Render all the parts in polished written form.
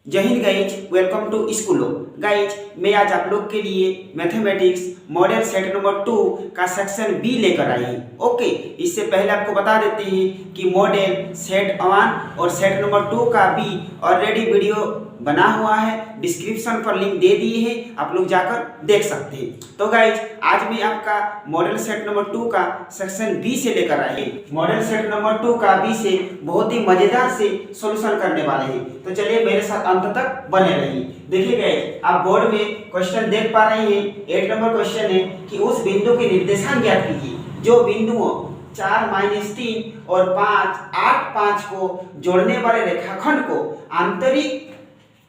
जय Hind guys, welcome to स्कूलो। Guys, मैं आज आप लोग के लिए मैथमेटिक्स मॉडल सेट नंबर 2 का सेक्शन बी लेकर आई हूँ। ओके, इससे पहले आपको बता देते हैं कि मॉडल सेट 1 और सेट नंबर 2 का बी ऑलरेडी वीडियो बना हुआ है, डिस्क्रिप्शन पर लिंक दे दिए हैं, आप लोग जाकर देख सकते हैं। तो गाइज, आज मैं आपका मॉडल सेट नंबर 2 का सेक्शन बी से लेकर आए हैं। मॉडल सेट नंबर 2 का बी से बहुत ही मजेदार से सॉल्यूशन करने वाले हैं, तो चलिए मेरे साथ अंत तक बने रहिए। देखिए गाइज, आप बोर्ड में क्वेश्चन देख पा रहे हैं। 8 नंबर क्वेश्चन है कि उस बिंदु के निर्देशांक ज्ञात कीजिए जो बिंदुओं 4 - 3 और 5 8 5 को जोड़ने वाले रेखाखंड को आंतरिक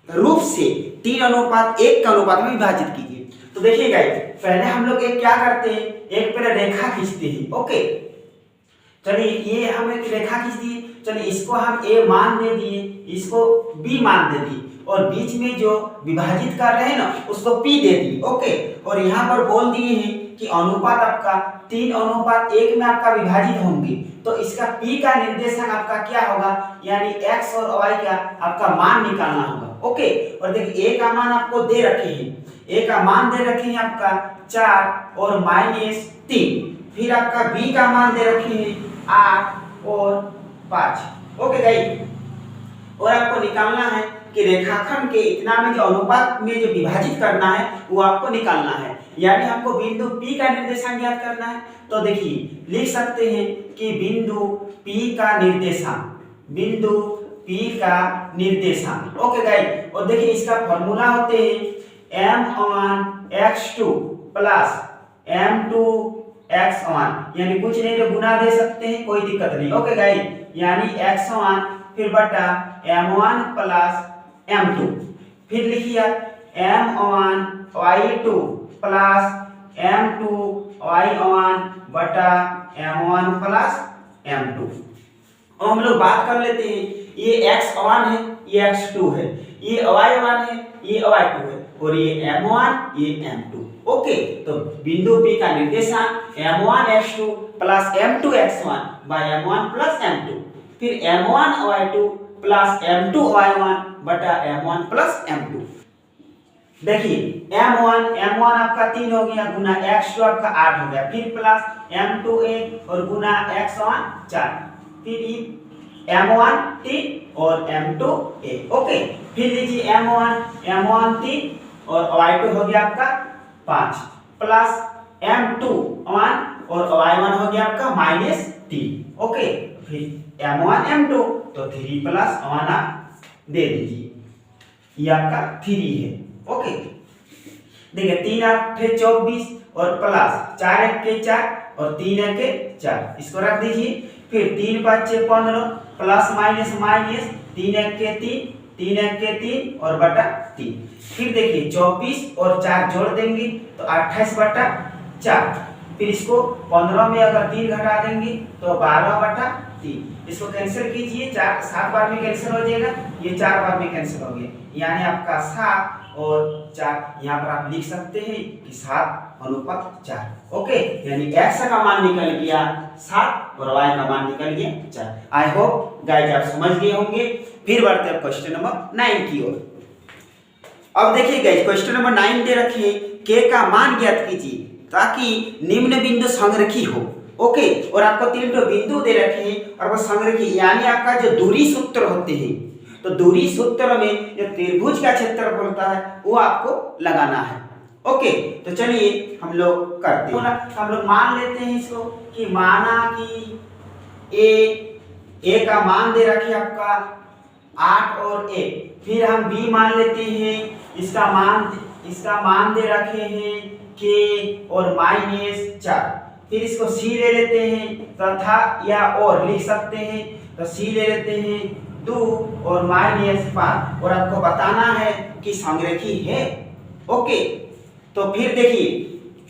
रूप से 3:1 के अनुपात में विभाजित कीजिए। तो देखिए गाइस, पहले हम लोग एक क्या करते हैं, एक पहले रेखा खींचते हैं। ओके, चलिए ये हम एक रेखा खींच दिए। चलिए इसको हम ए मान दे दिए, इसको बी मान दे दिए, और बीच में जो विभाजित कर रहे हैं ना उसको पी दे दिए। ओके, और यहाँ पर बोल दिए हैं कि अनुपात आपका 3:1 में आपका विभाजित होंगे। तो इसका पी का निर्देशांक आपका क्या होगा, यानी एक्स और वाई का आपका मान निकालना होगा। ओके, और देखिए ए का मान आपको दे रखे हैं, ए का मान दे रखे हैं आपका 4 और -3। फिर आपका बी का मान दे रखे हैं 8 और 5। ओके गाइस, और आपको निकालना है कि रेखाखंड के इतना में जो अनुपात में जो विभाजित करना है वो आपको निकालना है, यानी हमको बिंदु P का निर्देशांक ज्ञात करना है। तो देखिए लिख सकते हैं कि बिंदु P का निर्देशांक, बिंदु P का निर्देशांक। ओके गाइस, और देखिए इसका फॉर्मूला होते हैं m1x2 प्लस m2x1, यानी कुछ नहीं तो गुना दे सकते हैं, कोई दिक्कत नहीं। ओके गाइस, यानी x1 फिर बटा m1 प्लस m2, फिर लिखिए m1y2 प्लस m2y1 बटा m1 प्लस m2। और हम लोग बात कर लेते हैं, ये x1 है, ये x2 है, ये y1 है, ये y2 है, और ये m1 ये m2। ओके, तो बिंदु P का निर्देशांक m1x2 plus m2x1 bye m1 plus m2, फिर m1y2 प्लस m2y1 बटा m1 प्लस m2। देखिए m1 आपका 3 हो गया, गुना x2 आपका 8 हो गया, फिर प्लस m2 1 और गुना x1 4, फिर m1 3 और m2 1। ओके, फिर लीजिए m1 3 और y2 हो गया आपका 5 प्लस m2 1 और y1 हो गया आपका -3। ओके, फिर m1 m2 तो 3 प्लस 1 आप दे दीजिए, ये आपका 3 है। ओके, देखिए 3 8 24 और प्लस 4 1 के 4 और 3 1 के 4, इसको रख दीजिए। फिर 3 5 6 15 प्लस माइनस माइनस 3 1 के 3 3 1 के 3 और बटा 3। फिर देखिए 24 और 4 जोड़ देंगे तो 28 बटा 4, फिर इसको 15 में अगर 3 घटा देंगे तो 12 बटा 3। इसको कैंसिल कीजिए, 4 7 बार में कैंसिल हो जाएगा, ये 4 बार में कैंसिल हो गया, यानी आपका 7 और 4। यहाँ पर आप लिख सकते हैं कि 7:4। ओके, यानी x का मान निकल गया 7 और y का मान निकल गया 4। आई होप गाइस आप समझ गए होंगे। फिर बढ़ते हैं क्वेश्चन नंबर 9 की ओर। अब देखिए गाइस, क्वेश्चन नंबर 9 दे रखे k का मान ज्ञात कीजिए ताकि निम्न बिंदु संरेखी हो। ओके, और आपको 3 बिंदु दे रखे हैं और वो संरेखी, यानी आपका जो दूरी सूत्र होते हैं, तो दूरी सूत्र में जो त्रिभुज का क्षेत्रफल होता है वो आपको लगाना है। ओके, तो चलिए हम लोग करते हैं। हम लोग मान लेते हैं इसको कि माना कि ए का मान दे रखे आपका 8 और 1, फिर हम बी मान लेते हैं, इसका मान दे रखे हैं k और -4, फिर इसको c ले लेते हैं तथा या और लिख सकते हैं, तो c ले लेते हैं 2 और -5, और आपको बताना है कि संरेखी है। ओके, तो फिर देखिए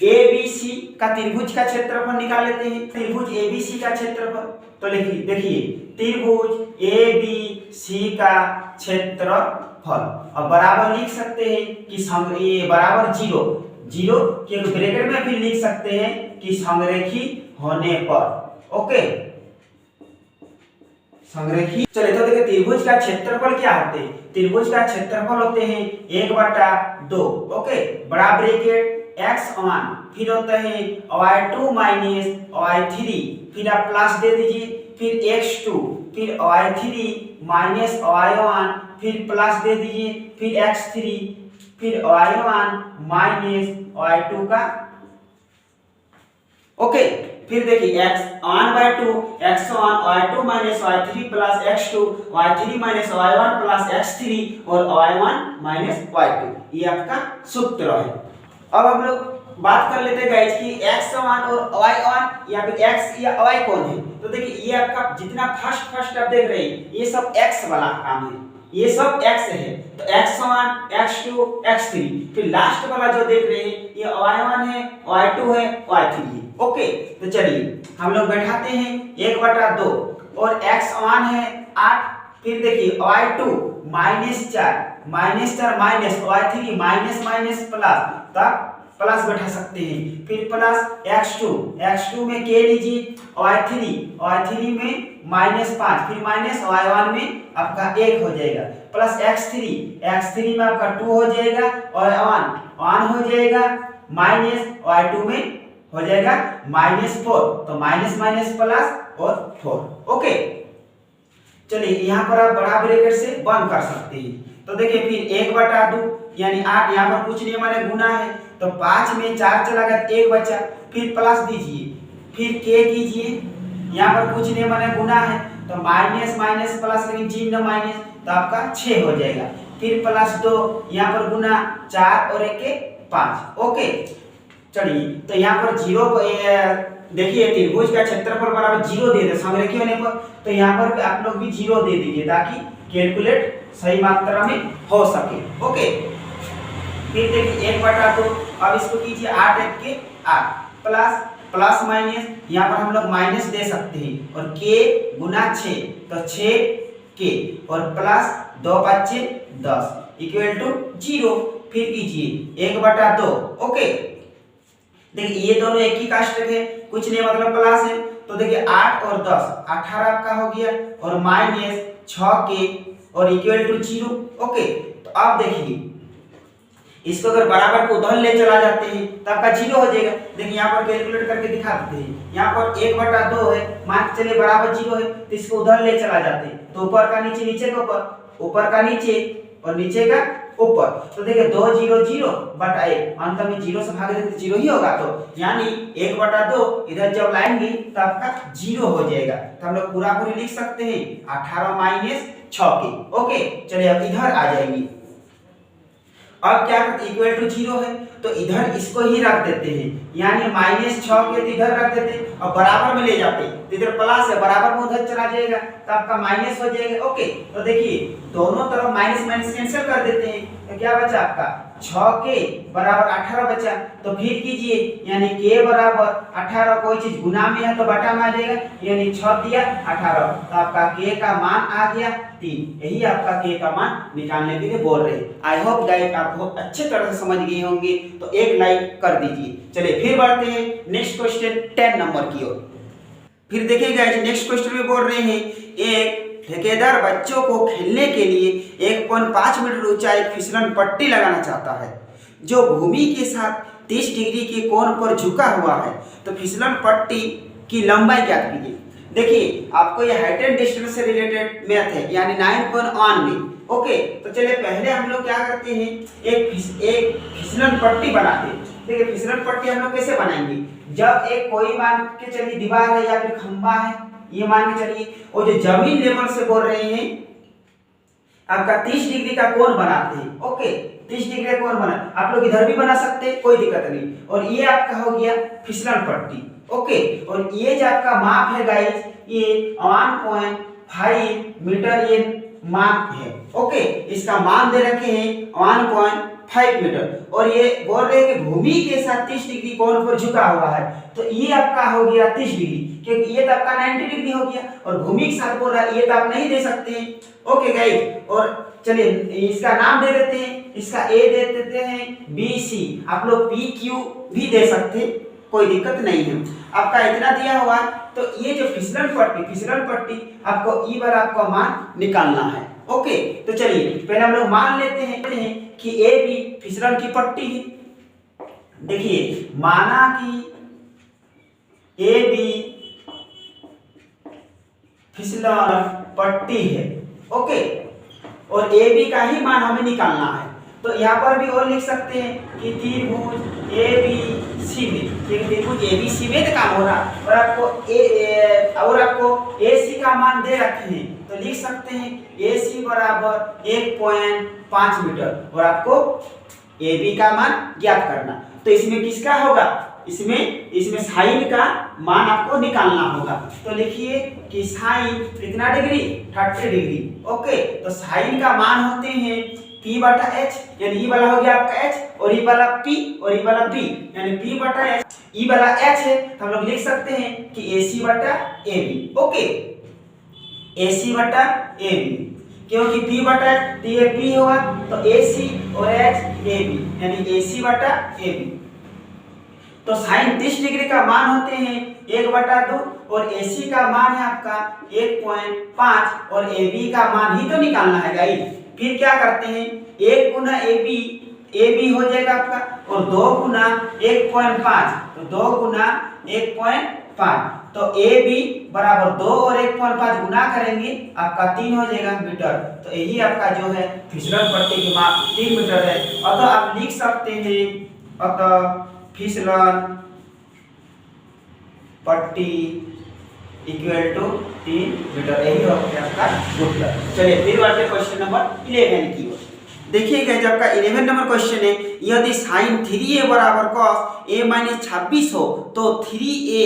ABC का त्रिभुज का क्षेत्रफल निकाल लेते हैं, त्रिभुज ABC का क्षेत्रफल। तो देखिए त्रिभुज ABC का क्षेत्रफल, और बराबर लिख सकते हैं कि ये बराबर 0 के ब्रैकेट में भी लिख सकते हैं कि संरेखी होने पर। ओके, संरेखी। चलिए तो देखिए त्रिभुज का क्षेत्रफल क्या होते हैं। त्रिभुज का क्षेत्रफल होते हैं 1/2। ओके, बड़ा ब्रैकेट x1, फिर होता है y2 माइनस y3, फिर आप प्लस दे दीजिए, फिर x2, फिर y3 माइनस y1, फिर प्लस दे दीजिए, फिर x3, फिर y1 माइनस y2 का। ओके, फिर देखिए x1/2 x1 y2 minus y3 plus x2 y3 minus y1 plus x3 और y1 माइनस y2, ये आपका सूत्र है। अब हम लोग बात कर लेते हैं गाइस कि x1 और y1 या फिर x या y कौन है। तो देखिए ये आपका जितना फर्स्ट आप देख रहे हैं ये सब x वाला काम है, ये सब x है। तो x1 x2 x3, फिर लास्ट वाला जो देख रहे हैं ये y1 है y2 है y3 है। ओके, तो चलिए हम लोग बैठाते हैं 1/2 और x1 है 8, फिर देखिए y2 -4 minus y3 minus plus, तब प्लस बैठा सकते हैं, फिर प्लस x2 में k लीजिए, y3 में -5, फिर माइनस y1 में आपका 1 हो जाएगा, प्लस x3 में आपका 2 हो जाएगा और 1 हो जाएगा, माइनस y2 में हो जाएगा -4, तो माइनस प्लस और 4। ओके, चलिए यहाँ पर आप बड़ा ब्रैकेट से बंद कर सकते हैं। तो देखिए फिर 1/2 यानी 8, यहाँ पर कुछ नहीं माने गुना है, तो 5 में 4 चला गया 1 बचा, फिर प्लस दीजिए, फिर k कीजिए, यहाँ पर कुछ नहीं माने गुना है, तो माइनस प्लस लेकिन चिन्ह माइनस, तो आपका 6 हो जाएगा, फिर प्लस 2, यहाँ पर गुना 4 और 1 के 5। ओके, चलिए तो यहाँ पर 0 देखिए त्रिभुज का क्षेत्रफल बराबर 0 दे दे संरेखी होने पर, तो यहाँ पर आप लोग भी 0 दे दीजिए ताकि कैलकुलेट सही मात्रा में हो सके। ओके, फिर देखिए 1/2, अब इसको कीजिए 8 1 के 8 प्लस माइनस, यहाँ पर हम लोग माइनस दे सकते हैं, और k गुना 6 तो 6k और प्लस 2 5 10 इक्वल टू 0, फिर कीजिए 1/2। ओके, देखिए ये दोनों एक ही काष्टक है, कुछ नहीं मतलब प्लस है, तो देखिए 8 और 10 18 आपका हो गया, और माइनस 6k और इक्वल टू 0। ओके, तो अब देखिए इसको अगर बराबर को उधर ले चला जाते हैं तो आपका 0 हो जाएगा। देखिए यहाँ पर कैलकुलेट करके दिखा देते हैं, यहाँ पर 1/2 है, मान के चलिए बराबर 0 है, तो इसको उधर ले चला जाते हैं, तो ऊपर का नीचे, नीचे का ऊपर, ऊपर का नीचे और नीचे का ऊपर, तो देखिए 2 0 0 बटा 1, अंत में 0 से भाग देंगे तो 0 ही होगा, तो यानी 1/2 इधर जब लाएंगे तो आपका 0 हो जाएगा। तो हम लोग पूरा पूरी लिख सकते हैं 18 माइनस 6k। ओके, चलिए अब इधर आ जाएंगे, अब क्या करते इक्वल टू 0 है, तो इधर इसको ही रख देते हैं, यानी -6 के इधर रख देते हैं और बराबर में ले जाते हैं, तो इधर प्लस है बराबर में उधर चला जाएगा तो आपका माइनस हो जाएगा। ओके, तो देखिए दोनों तरफ माइनस कैंसिल कर देते हैं, तो क्या बचा आपका 6k बराबर 18 बचा, तो फिर कीजिए यानी k बराबर 18, कोई चीज गुना में है तो बटा में आ जाएगा, यानी 6 दिया 18, तो आपका k का मान आ गया 3। यही आपका k का मान निकालने के लिए बोल रहे हैं। आई होप गाइस आप बहुत अच्छे तरह से समझ गए होंगे, तो एक लाइक कर दीजिए। चलिए फिर बढ़ते हैं नेक्स्ट क्वेश्चन 10 नंबर की ओर। फिर देखिए गाइस नेक्स्ट क्वेश्चन में बोल रहे हैं, एक ठेकेदार बच्चों को खेलने के लिए 1.5 मीटर ऊंचाई फिसलन पट्टी लगाना चाहता है जो भूमि के साथ 30 डिग्री के कोण पर झुका हुआ है, तो फिसलन पट्टी की लंबाई ज्ञात कीजिए। देखिए आपको ये हाइट एंड डिस्टेंस से रिलेटेड मैथ है, यानी 9.1 में। ओके, तो चलिए पहले हम लोग क्या करते हैं, एक फिसलन पट्टी बनाते हैं। देखिए फिसलन पट्टी हम लोग कैसे बनाएंगे, जब एक कोई मान के चलिए दीवार है या फिर खंबा है, ये मान के चलिए, और जो जमीन लेवल से बोल रहे हैं आपका 30 डिग्री का कोण बनाते हैं। ओके, 30 डिग्री का कोण बना, आप लोग इधर भी बना सकते हैं, कोई दिक्कत नहीं, और ये आपका हो गया फिसलन पट्टी। ओके, और ये जो आपका माप है गाइस, ये 1.5 मीटर ये माप है। ओके, इसका मान दे रखे हैं 1.5 मीटर, और ये बोल रहे हैं कि भूमि के साथ 30 डिग्री कोण पर झुका हुआ है, तो ये आपका हो गया 30 डिग्री, क्योंकि ये तो आपका 90 डिग्री हो गया, और भूमि के साथ बोल रहा है, ये तो आप नहीं दे सकते हैं। ओके गाइस, और चलिए इसका नाम दे देते हैं, इसका ए दे देते हैं BC, आप लोग PQ भी दे सकते हैं, कोई दिक्कत नहीं है। आपका इतना दिया हुआ तो ये जो फिसलन पट्टी आपको ई वाला आपको मान निकालना है। ओके, तो चलिए पहले हम लोग मान लेते हैं कि ए बी फिसलन की पट्टी है। देखिए माना कि ए बी फिसलन पट्टी है। ओके, और ए बी का ही मान हमें निकालना है। तो यहाँ पर भी और लिख सकते हैं कि त्रिभुज ए बी सी बी, त्रिभुज ए बी सी में काम हो रहा और आपको ए सी का मान दे रखे हैं, तो लिख सकते हैं ए सी बराबर 1.5 मीटर और आपको ए बी का मान ज्ञात करना। तो इसमें किसका होगा, इसमें साइन का मान आपको निकालना होगा। तो लिखिए कि साइन कितना डिग्री, 30 डिग्री। ओके, तो साइन का मान होते हैं P बटा H, यानी ई वाला हो गया आपका H और ई वाला P और ई वाला P, यानी P बटा H, ई वाला H है तो हम लोग लिख सकते हैं कि AC बटा AB। ओके, AC बटा AB, क्योंकि P बटा H तो ये P होगा तो AC और H AB, यानी AC बटा AB। तो साइन 30 डिग्री का मान होते हैं 1/2 और AC का मान है आपका 1.5 और AB का मान ही तो निकालना है गाइस। फिर क्या करते हैं, 1 गुना AB हो जाएगा आपका और 2 गुना 1.5, तो 2 गुना 1.5, तो AB बराबर 2 और 1.5 गुना करेंगे आपका 3 हो जाएगा मीटर। तो यही आपका जो है फिसलन पट्टी की माप 3 मीटर है। अतः आप लिख सकते हैं, अतः फिसलन पट्टी इक्वल टू 3 मीटर, यही होगा आपका उत्तर। चलिए फिर बढ़ते क्वेश्चन नंबर 11 की ओर। देखिएगा जब का 11 नंबर क्वेश्चन है, यदि sin 3a बराबर cos a - 26 हो तो 3a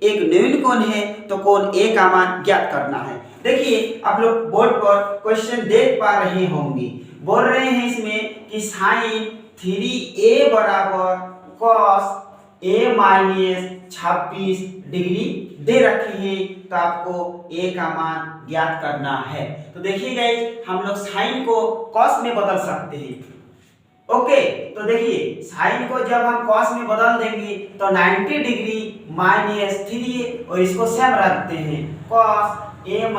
एक न्यून कोण है, तो कोण a का मान ज्ञात करना है। देखिए आप लोग बोर्ड पर क्वेश्चन देख पा रहे होंगे, बोल रहे हैं इसमें कि sin 3a बराबर cos a - 26 डिग्री दे रखे हैं, तो आपको a का मान ज्ञात करना है। तो देखिए गाइस हम लोग साइन को cos में बदल सकते हैं। ओके, तो देखिए साइन को जब हम cos में बदल देंगे तो 90 डिग्री -3a और इसको सेम रखते हैं cos a -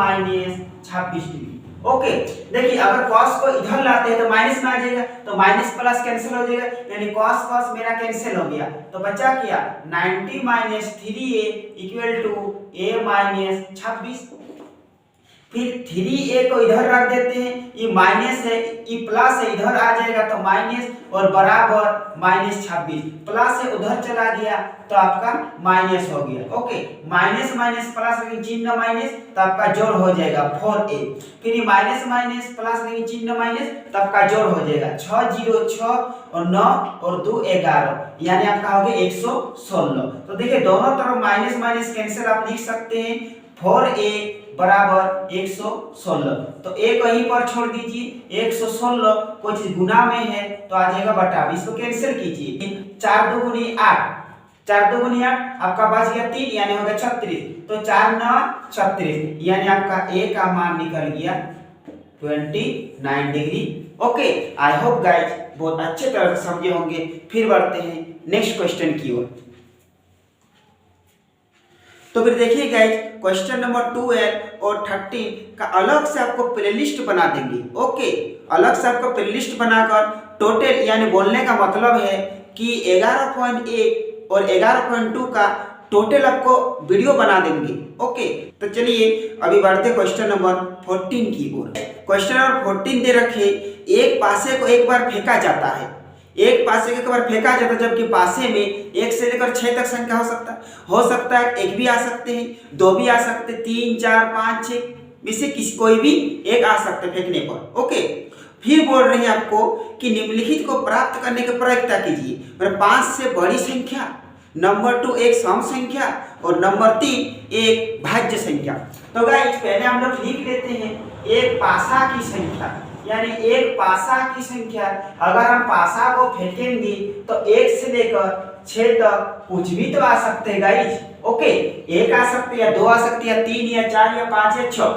26 डिग्री। ओके, देखिए अगर cos को इधर लाते हैं तो माइनस में आ जाएगा, तो माइनस प्लस कैंसिल हो जाएगा, यानी cos मेरा कैंसिल हो गया, तो बचा क्या 90 - 3a इक्वल टू a - 26। फिर 3a को इधर रख देते हैं, ये माइनस है ये प्लस है, इधर आ जाएगा तो माइनस और बराबर -26, प्लस से उधर चला गया तो आपका माइनस हो गया। ओके, माइनस माइनस प्लस लेकिन चिन्ह माइनस, तो आपका जोड़ हो जाएगा 4a। फिर ये माइनस माइनस प्लस लेकिन चिन्ह माइनस, तो आपका जोड़ हो जाएगा 6 0 6 और 9 और 2 11, यानी आपका हो गया 116। तो देखिए दोनों तरफ माइनस माइनस कैंसिल आप लिख सकते हैं, 4a बराबर 116। तो a को यहीं पर छोड़ दीजिए, 116 कोई चीज गुना में है तो आ जाएगा बटा, इसको कैंसिल कीजिए, 4 दूनी 8, 4 दूनी 8 आपका बच गया 3, यानी हो गया 36, तो 4 9 36, यानी आपका a का मान निकल गया 29 degree. Okay, I hope guys बहुत अच्छे तरह से समझे होंगे। फिर बढ़ते हैं नेक्स्ट क्वेश्चन की ओर। तो फिर देखिए गाइज क्वेश्चन नंबर 12 और 13 का अलग से आपको प्लेलिस्ट बना देंगे। ओके, अलग से आपको प्लेलिस्ट बनाकर टोटल, यानी बोलने का मतलब है कि 11.1 और 11.2 का टोटल आपको वीडियो बना देंगे। ओके, तो चलिए अभी बढ़ते क्वेश्चन नंबर 14 की ओर। क्वेश्चन नंबर 14 दे रखे, एक पासे को एक बार फेंका जाता है, एक पासे को एक बार फेंका जाता है, जबकि पासे में 1 से लेकर 6 तक संख्या हो सकता है, एक भी आ सकते हैं, 2 भी आ सकते हैं, 3 4 5 6 में से किसी कोई भी एक आ सकते हैं फेंकने पर। ओके, फिर बोल रहे हैं आपको कि निम्नलिखित को प्राप्त करने का प्रयत्न कीजिए, मतलब 5 से बड़ी संख्या, नंबर 2 एक सम संख्या और नंबर 3 एक भाज्य संख्या। तो गाइस पहले हम लोग लिख लेते हैं एक पासा की संख्या, यानी एक पासा की संख्या। अगर हम पासा को फेंकेंगे तो 1 से लेकर 6 तक कुछ भी तो आ सकते हैं गाइस। ओके, 1 आ सकते या 2 आ सकते या 3 या 4 या 5 या 6।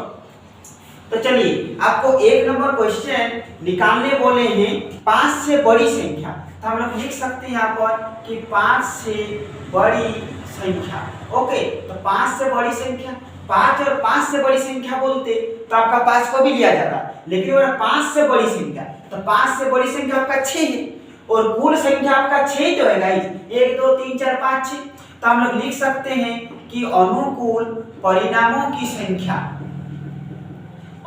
तो चलिए आपको 1 नंबर क्वेश्चन निकालने बोले हैं 5 से बड़ी संख्या, तो हम लोग लिख सकते हैं यहाँ पर कि 5 से बड़ी संख्या। ओके, तो 5 से बड़ी संख्या, 5 और 5 से बड़ी संख्या बोलते तो आपका 5 को भी लिया जाता, लेकिन अगर 5 से बड़ी संख्या तो 5 से बड़ी संख्या आपका 6 है और कुल संख्या आपका 6 तो है गाइस, 1 2 3 4 5 6। तो हम लोग लिख सकते हैं कि अनुकूल परिणामों की संख्या,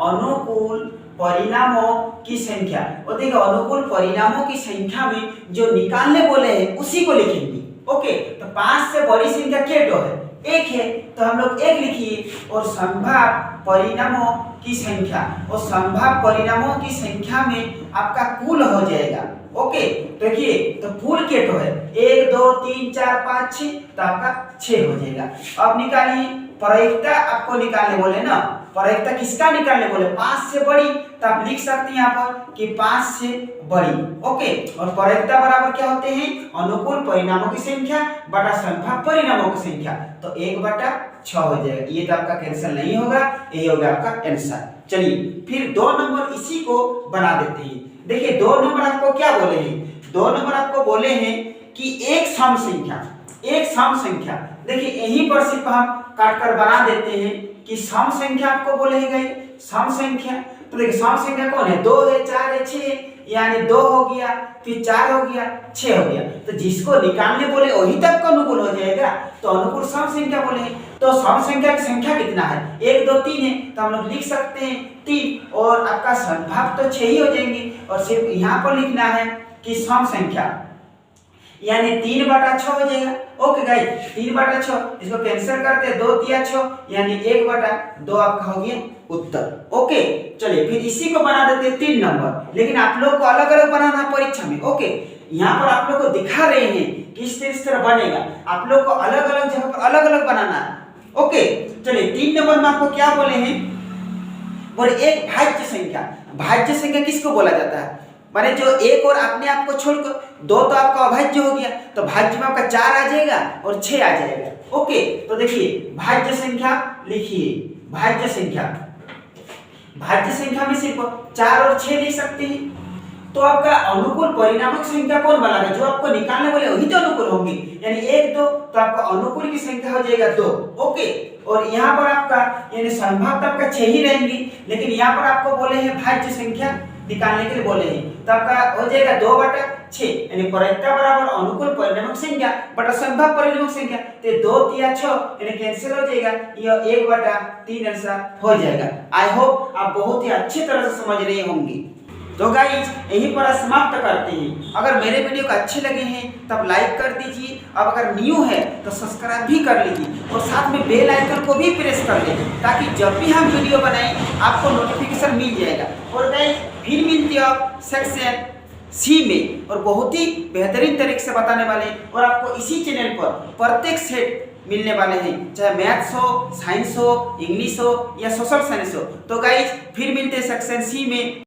अनुकूल परिणामों की संख्या, और देखो अनुकूल परिणामों की संख्या में जो निकालने बोले हैं उसी को लिखेंगे। ओके, तो 5 से बड़ी संख्या क्या है, 1 है, तो हम लोग 1 लिखिए, और संभाव्य परिणामों की संख्या, और संभाव्य परिणामों की संख्या में आपका कुल हो जाएगा। ओके, देखिए तो कुल क्या है 1 2 3 4 5 6, तो आपका 6 हो जाएगा। अब निकालिए प्रायिकता, आपको निकालने बोले ना, प्रायिकता किसका निकालने बोले, 5 से बड़ी, तो आप लिख सकते हैं यहाँ पर कि 5 से बड़ी। ओके, और प्रायिकता बराबर क्या होते हैं, अनुकूल परिणामों की संख्या बटा संभाव्य परिणामों की संख्या, तो 1/6 हो जाएगा। ये तो आपका कैंसिल नहीं होगा, यही होगा आपका आंसर। चलिए फिर 2 नंबर इसी को बना देते हैं। देखिए 2 नंबर आपको क्या बोले हैं, 2 नंबर आपको बोले हैं कि एक सम संख्या, एक सम संख्या। देखिए यहीं पर सिर्फ हम काट कर बना देते हैं कि सम संख्या आपको बोले गए, सम संख्या। तो देखिए सम संख्या कौन है, 2 है, 4 है, 6 है, यानी 2 हो गया, फिर 4 हो गया, 6 हो गया। तो जिसको निकालने बोले वही तक का अनुकूल हो जाएगा, तो अनुकूल सम संख्या बोले हैं। तो सम संख्या की संख्या कितना है, 1 2 3 है, तो हम लोग लिख सकते हैं 3, और आपका संभाव्य तो 6 ही हो जाएंगे, और सिर्फ यहाँ पर लिखना है कि सम संख्या, यानी 3/6 हो जाएगा। ओके गाइस, 3/6, इसको कैंसिल करते हैं, 2 3 6, यानी 1/2 आपका हो गया उत्तर। ओके, चलिए फिर इसी को बना देते हैं 3 नंबर, लेकिन आप लोग को अलग अलग बनाना है परीक्षा में। ओके, यहाँ पर आप लोग को दिखा रहे हैं किस तरह बनेगा, आप लोग को अलग अलग जगह पर अलग अलग बनाना है। ओके, चलिए 3 नंबर में आपको क्या बोले हैं, और एक भाज्य संख्या। भाज्य संख्या किसको बोला जाता है, माने जो एक और अपने आप को छोड़कर 2 तो आपका अभाज्य हो गया, तो भाज्य में आपका 4 आ जाएगा और 6 आ जाएगा। ओके, तो देखिए भाज्य संख्या लिखिए, भाज्य संख्या, भाज्य संख्या में सिर्फ 4 और 6 लिख सकते हैं। तो आपका अनुकूल परिणामक संख्या कौन बनेगा, जो आपको निकालने वाले वही तो अनुकूल होंगे, यानी 1 2, तो आपका अनुकूल की संख्या हो जाएगा 2। ओके, और यहाँ पर आपका यानी संभाव्य आपका 6 ही रहेंगी, लेकिन यहाँ पर आपको बोले हैं भाज्य संख्या निकालने के लिए बोले हैं, तो आपका हो जाएगा 2/6, यानी प्रायिकता बराबर अनुकूल परिणामक संख्या बटा संभाव्य परिणामक संख्या, तो 2 3 6 यानी कैंसिल हो जाएगा, यह 1/3 आंसर हो जाएगा। आई होप आप बहुत ही अच्छी तरह से समझ रहे होंगे। तो गाइस यहीं पर समाप्त करते हैं। अगर मेरे वीडियो को अच्छे लगे हैं तब लाइक कर दीजिए, अब अगर न्यू है तो सब्सक्राइब भी कर लीजिए, और साथ में बेल आइकन को भी प्रेस कर लें, ताकि जब भी हम वीडियो बनाएं आपको नोटिफिकेशन मिल जाएगा। और गाइस फिर मिलते हैं सेक्शन सी में, और बहुत ही बेहतरीन तरीके से बताने वाले, और आपको इसी चैनल पर प्रत्येक सेट मिलने वाले हैं, चाहे मैथ्स हो, साइंस हो, इंग्लिश हो या सोशल साइंस हो। तो गाइस फिर मिलते हैं सेक्शन सी में।